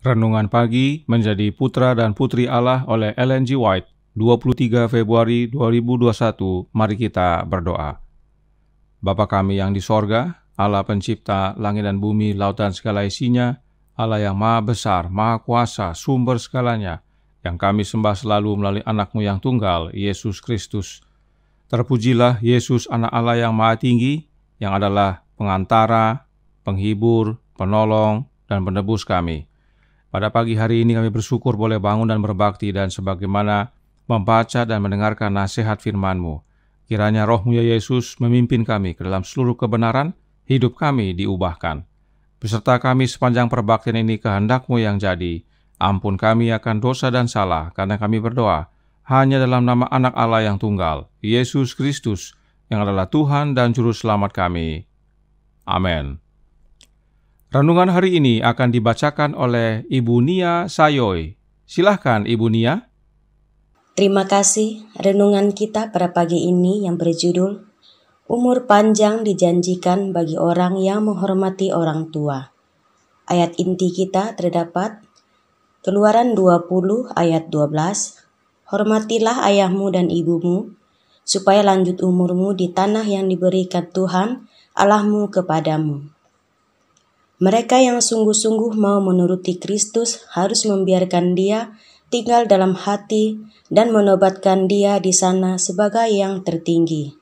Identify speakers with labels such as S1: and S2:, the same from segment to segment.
S1: Renungan Pagi Menjadi Putra dan Putri Allah oleh Ellen G. White, 23 Februari 2021. Mari kita berdoa. Bapa kami yang di sorga, Allah pencipta langit dan bumi, laut dan segala isinya, Allah yang maha besar, maha kuasa, sumber segalanya, yang kami sembah selalu melalui anak-Mu yang tunggal, Yesus Kristus. Terpujilah Yesus, anak Allah yang maha tinggi, yang adalah pengantara, penghibur, penolong, dan penebus kami. Pada pagi hari ini kami bersyukur boleh bangun dan berbakti dan sebagaimana membaca dan mendengarkan nasihat firman-Mu. Kiranya Roh-Mu ya Yesus memimpin kami ke dalam seluruh kebenaran, hidup kami diubahkan. Beserta kami sepanjang perbaktian ini kehendak-Mu yang jadi. Ampun kami akan dosa dan salah, karena kami berdoa hanya dalam nama anak Allah yang tunggal, Yesus Kristus, yang adalah Tuhan dan Juru Selamat kami. Amin. Renungan hari ini akan dibacakan oleh Ibu Nia Sayoy. Silahkan Ibu Nia.
S2: Terima kasih. Renungan kita pada pagi ini yang berjudul Umur panjang dijanjikan bagi orang yang menghormati orang tua. Ayat inti kita terdapat Keluaran 20 ayat 12. Hormatilah ayahmu dan ibumu, supaya lanjut umurmu di tanah yang diberikan Tuhan Allahmu kepadamu. Mereka yang sungguh-sungguh mau menuruti Kristus harus membiarkan Dia tinggal dalam hati dan menobatkan Dia di sana sebagai yang tertinggi.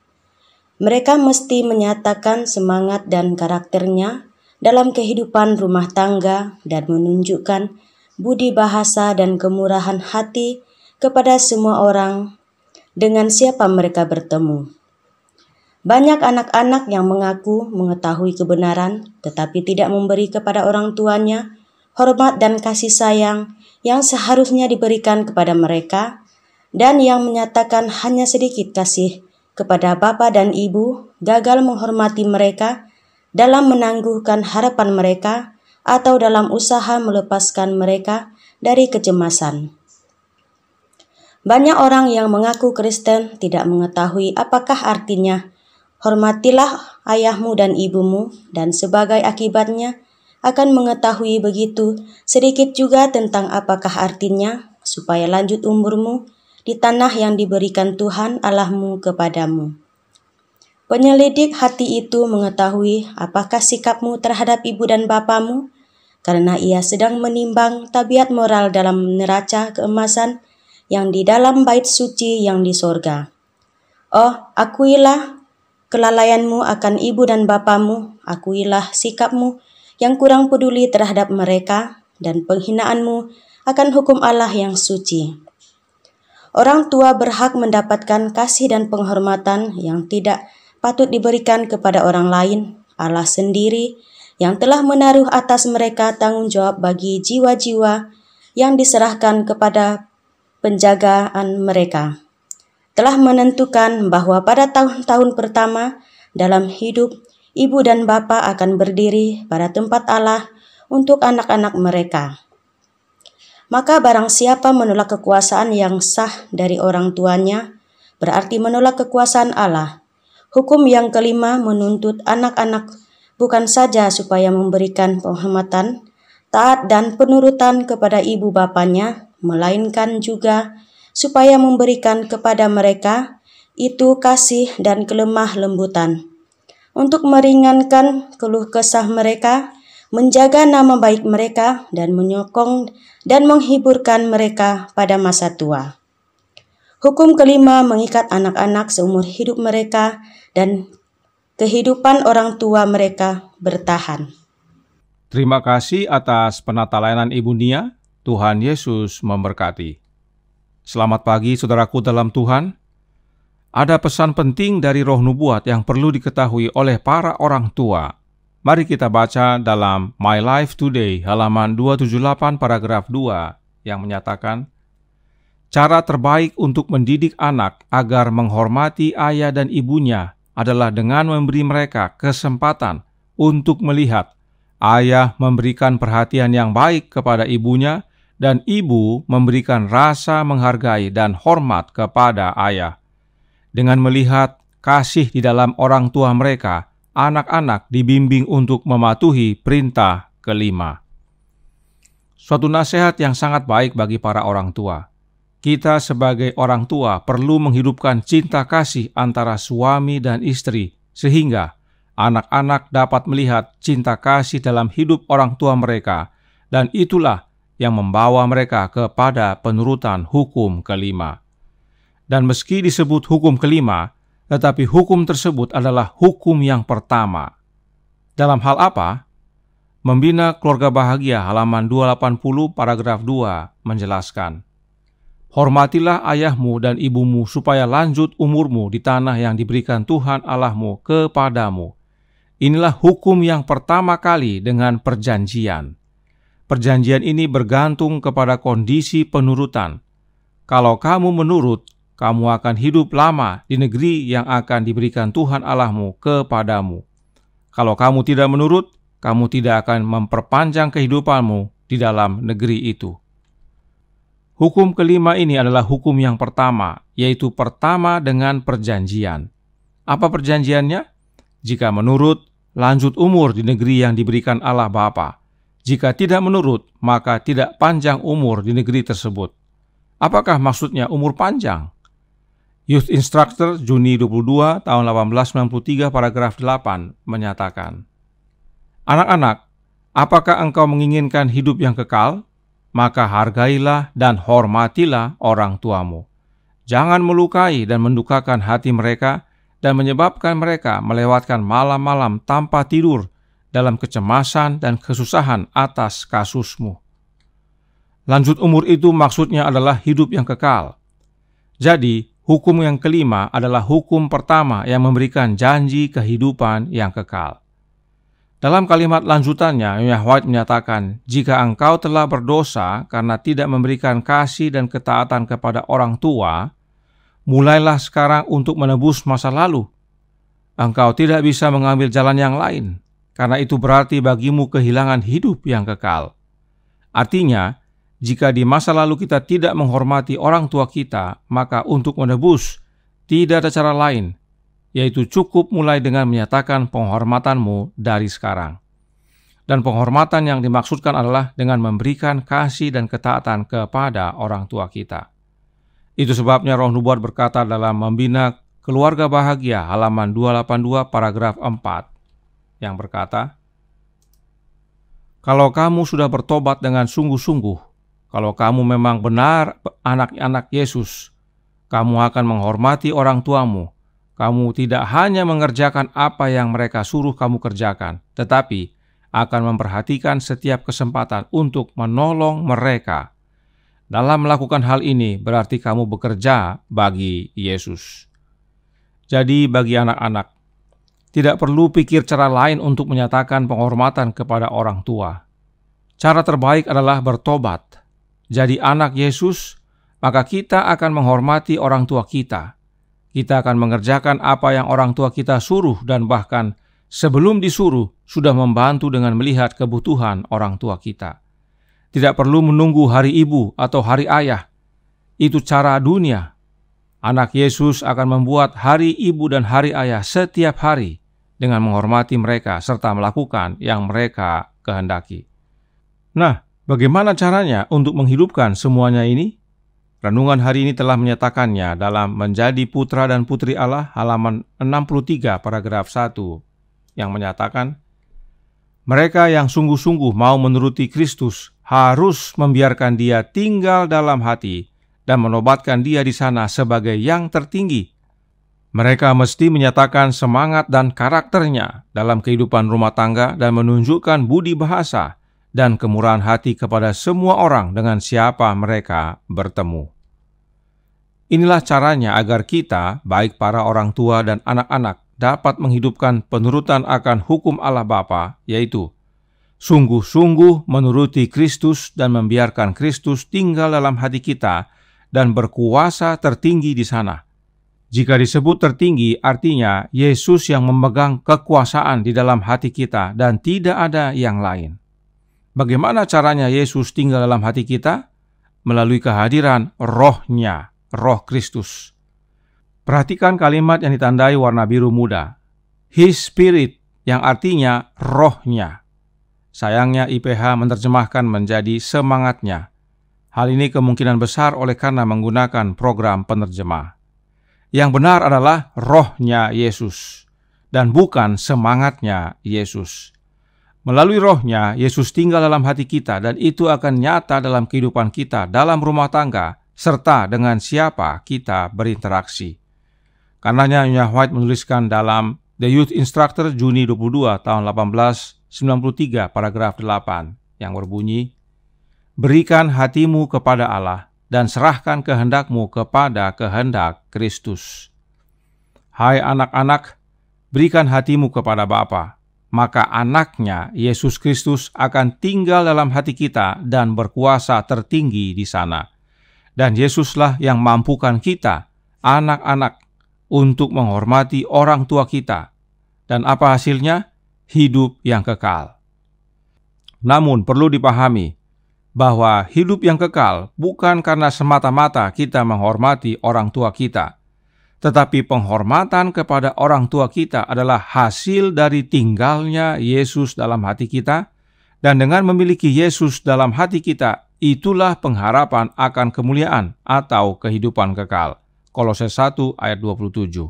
S2: Mereka mesti menyatakan semangat dan karakternya dalam kehidupan rumah tangga dan menunjukkan budi bahasa dan kemurahan hati kepada semua orang dengan siapa mereka bertemu. Banyak anak-anak yang mengaku mengetahui kebenaran tetapi tidak memberi kepada orang tuanya hormat dan kasih sayang yang seharusnya diberikan kepada mereka, dan yang menyatakan hanya sedikit kasih kepada bapa dan ibu, gagal menghormati mereka dalam menangguhkan harapan mereka atau dalam usaha melepaskan mereka dari kecemasan. Banyak orang yang mengaku Kristen tidak mengetahui apakah artinya hormatilah ayahmu dan ibumu, dan sebagai akibatnya akan mengetahui begitu sedikit juga tentang apakah artinya supaya lanjut umurmu di tanah yang diberikan Tuhan Allahmu kepadamu. Penyelidik hati itu mengetahui apakah sikapmu terhadap ibu dan bapamu, karena ia sedang menimbang tabiat moral dalam neraca keemasan yang di dalam bait suci yang di sorga. Oh, akuilah kelalaianmu akan ibu dan bapamu, akuilah sikapmu yang kurang peduli terhadap mereka, dan penghinaanmu akan hukum Allah yang suci. Orang tua berhak mendapatkan kasih dan penghormatan yang tidak patut diberikan kepada orang lain. Allah sendiri yang telah menaruh atas mereka tanggung jawab bagi jiwa-jiwa yang diserahkan kepada penjagaan mereka, telah menentukan bahwa pada tahun-tahun pertama dalam hidup, ibu dan bapa akan berdiri pada tempat Allah untuk anak-anak mereka. Maka barang siapa menolak kekuasaan yang sah dari orang tuanya, berarti menolak kekuasaan Allah. Hukum yang kelima menuntut anak-anak bukan saja supaya memberikan penghormatan, taat dan penurutan kepada ibu bapanya, melainkan juga supaya memberikan kepada mereka itu kasih dan kelemah lembutan, untuk meringankan keluh kesah mereka, menjaga nama baik mereka, dan menyokong dan menghiburkan mereka pada masa tua. Hukum kelima mengikat anak-anak seumur hidup mereka dan kehidupan orang tua mereka bertahan.
S1: Terima kasih atas penata layanan Ibu Nia. Tuhan Yesus memberkati. Selamat pagi saudaraku dalam Tuhan. Ada pesan penting dari roh nubuat yang perlu diketahui oleh para orang tua. Mari kita baca dalam My Life Today halaman 278 paragraf 2 yang menyatakan, cara terbaik untuk mendidik anak agar menghormati ayah dan ibunya adalah dengan memberi mereka kesempatan untuk melihat ayah memberikan perhatian yang baik kepada ibunya dan ibu memberikan rasa menghargai dan hormat kepada ayah. Dengan melihat kasih di dalam orang tua mereka, anak-anak dibimbing untuk mematuhi perintah kelima. suatu nasihat yang sangat baik bagi para orang tua. Kita sebagai orang tua perlu menghidupkan cinta kasih antara suami dan istri, sehingga anak-anak dapat melihat cinta kasih dalam hidup orang tua mereka, dan itulah yang membawa mereka kepada penurutan hukum kelima. Dan meski disebut hukum kelima, tetapi hukum tersebut adalah hukum yang pertama. Dalam hal apa? Membina Keluarga Bahagia halaman 280 paragraf 2 menjelaskan, hormatilah ayahmu dan ibumu supaya lanjut umurmu di tanah yang diberikan Tuhan Allahmu kepadamu. Inilah hukum yang pertama kali dengan perjanjian. Perjanjian ini bergantung kepada kondisi penurutan. Kalau kamu menurut, kamu akan hidup lama di negeri yang akan diberikan Tuhan Allahmu kepadamu. Kalau kamu tidak menurut, kamu tidak akan memperpanjang kehidupanmu di dalam negeri itu. Hukum kelima ini adalah hukum yang pertama, yaitu pertama dengan perjanjian. Apa perjanjiannya? Jika menurut, lanjut umur di negeri yang diberikan Allah Bapa. Jika tidak menurut, maka tidak panjang umur di negeri tersebut. Apakah maksudnya umur panjang? Youth Instructor Juni 22 tahun 1893 paragraf 8 menyatakan, anak-anak, apakah engkau menginginkan hidup yang kekal? Maka hargailah dan hormatilah orang tuamu. Jangan melukai dan mendukakan hati mereka dan menyebabkan mereka melewatkan malam-malam tanpa tidur dalam kecemasan dan kesusahan atas kasusmu. Lanjut umur itu maksudnya adalah hidup yang kekal. Jadi, hukum yang kelima adalah hukum pertama yang memberikan janji kehidupan yang kekal. Dalam kalimat lanjutannya, Nyonya White menyatakan, jika engkau telah berdosa karena tidak memberikan kasih dan ketaatan kepada orang tua, mulailah sekarang untuk menebus masa lalu. Engkau tidak bisa mengambil jalan yang lain, karena itu berarti bagimu kehilangan hidup yang kekal. Artinya, jika di masa lalu kita tidak menghormati orang tua kita, maka untuk menebus tidak ada cara lain, yaitu cukup mulai dengan menyatakan penghormatanmu dari sekarang. Dan penghormatan yang dimaksudkan adalah dengan memberikan kasih dan ketaatan kepada orang tua kita. Itu sebabnya Roh Nubuat berkata dalam Membina Keluarga Bahagia halaman 282 paragraf 4 yang berkata, kalau kamu sudah bertobat dengan sungguh-sungguh, kalau kamu memang benar anak-anak Yesus, kamu akan menghormati orang tuamu. Kamu tidak hanya mengerjakan apa yang mereka suruh kamu kerjakan, tetapi akan memperhatikan setiap kesempatan untuk menolong mereka. Dalam melakukan hal ini berarti kamu bekerja bagi Yesus. Jadi bagi anak-anak, tidak perlu pikir cara lain untuk menyatakan penghormatan kepada orang tua. Cara terbaik adalah bertobat. Jadi anak Yesus, maka kita akan menghormati orang tua kita. Kita akan mengerjakan apa yang orang tua kita suruh dan bahkan sebelum disuruh sudah membantu dengan melihat kebutuhan orang tua kita. Tidak perlu menunggu hari ibu atau hari ayah. Itu cara dunia. Anak Yesus akan membuat hari ibu dan hari ayah setiap hari dengan menghormati mereka serta melakukan yang mereka kehendaki. Nah, bagaimana caranya untuk menghidupkan semuanya ini? Renungan hari ini telah menyatakannya dalam Menjadi Putra dan Putri Allah halaman 63 paragraf 1 yang menyatakan, mereka yang sungguh-sungguh mau menuruti Kristus harus membiarkan Dia tinggal dalam hati dan menobatkan Dia di sana sebagai yang tertinggi. Mereka mesti menyatakan semangat dan karakternya dalam kehidupan rumah tangga dan menunjukkan budi bahasa dan kemurahan hati kepada semua orang dengan siapa mereka bertemu. Inilah caranya agar kita, baik para orang tua dan anak-anak, dapat menghidupkan penurutan akan hukum Allah Bapa, yaitu sungguh-sungguh menuruti Kristus dan membiarkan Kristus tinggal dalam hati kita dan berkuasa tertinggi di sana. Jika disebut tertinggi, artinya Yesus yang memegang kekuasaan di dalam hati kita dan tidak ada yang lain. Bagaimana caranya Yesus tinggal dalam hati kita? Melalui kehadiran Roh-Nya, Roh Kristus. Perhatikan kalimat yang ditandai warna biru muda. His Spirit, yang artinya Roh-Nya. Sayangnya IPH menerjemahkan menjadi semangatnya. Hal ini kemungkinan besar oleh karena menggunakan program penerjemah. Yang benar adalah rohnya Yesus, dan bukan semangatnya Yesus. Melalui rohnya, Yesus tinggal dalam hati kita, dan itu akan nyata dalam kehidupan kita, dalam rumah tangga, serta dengan siapa kita berinteraksi. Karenanya Nyonya White menuliskan dalam The Youth Instructor Juni 22 tahun 1893 paragraf 8 yang berbunyi, "Berikan hatimu kepada Allah dan serahkan kehendakmu kepada kehendak Kristus." Hai anak-anak, berikan hatimu kepada Bapa, maka anaknya Yesus Kristus akan tinggal dalam hati kita dan berkuasa tertinggi di sana. Dan Yesuslah yang mampukan kita, anak-anak, untuk menghormati orang tua kita. Dan apa hasilnya? Hidup yang kekal. Namun perlu dipahami bahwa hidup yang kekal bukan karena semata-mata kita menghormati orang tua kita, tetapi penghormatan kepada orang tua kita adalah hasil dari tinggalnya Yesus dalam hati kita, dan dengan memiliki Yesus dalam hati kita, itulah pengharapan akan kemuliaan atau kehidupan kekal. Kolose 1 ayat 27.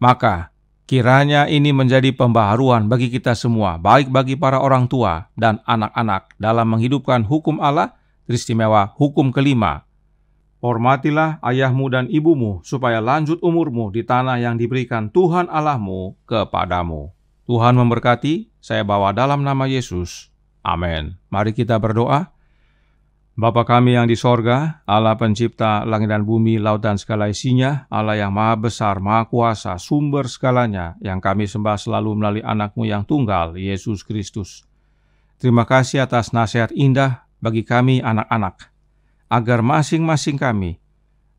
S1: Maka, kiranya ini menjadi pembaharuan bagi kita semua, baik bagi para orang tua dan anak-anak dalam menghidupkan hukum Allah, teristimewa hukum kelima. Hormatilah ayahmu dan ibumu, supaya lanjut umurmu di tanah yang diberikan Tuhan Allahmu kepadamu. Tuhan memberkati, saya bawa dalam nama Yesus. Amin. Mari kita berdoa. Bapa kami yang di sorga, Allah pencipta langit dan bumi, laut dan segala isinya, Allah yang maha besar, maha kuasa, sumber segalanya, yang kami sembah selalu melalui anak-Mu yang tunggal, Yesus Kristus. Terima kasih atas nasihat indah bagi kami anak-anak, agar masing-masing kami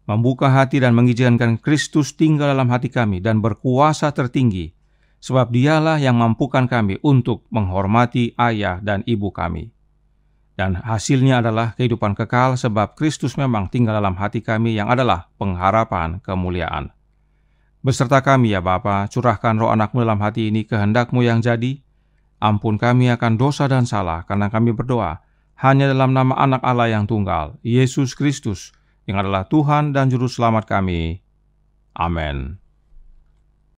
S1: membuka hati dan mengizinkan Kristus tinggal dalam hati kami dan berkuasa tertinggi, sebab Dialah yang mampukan kami untuk menghormati ayah dan ibu kami. Dan hasilnya adalah kehidupan kekal, sebab Kristus memang tinggal dalam hati kami yang adalah pengharapan kemuliaan. Beserta kami ya Bapa, curahkan roh anak-Mu dalam hati ini, kehendak-Mu yang jadi. Ampun kami akan dosa dan salah, karena kami berdoa hanya dalam nama anak Allah yang tunggal, Yesus Kristus, yang adalah Tuhan dan Juru Selamat kami. Amin.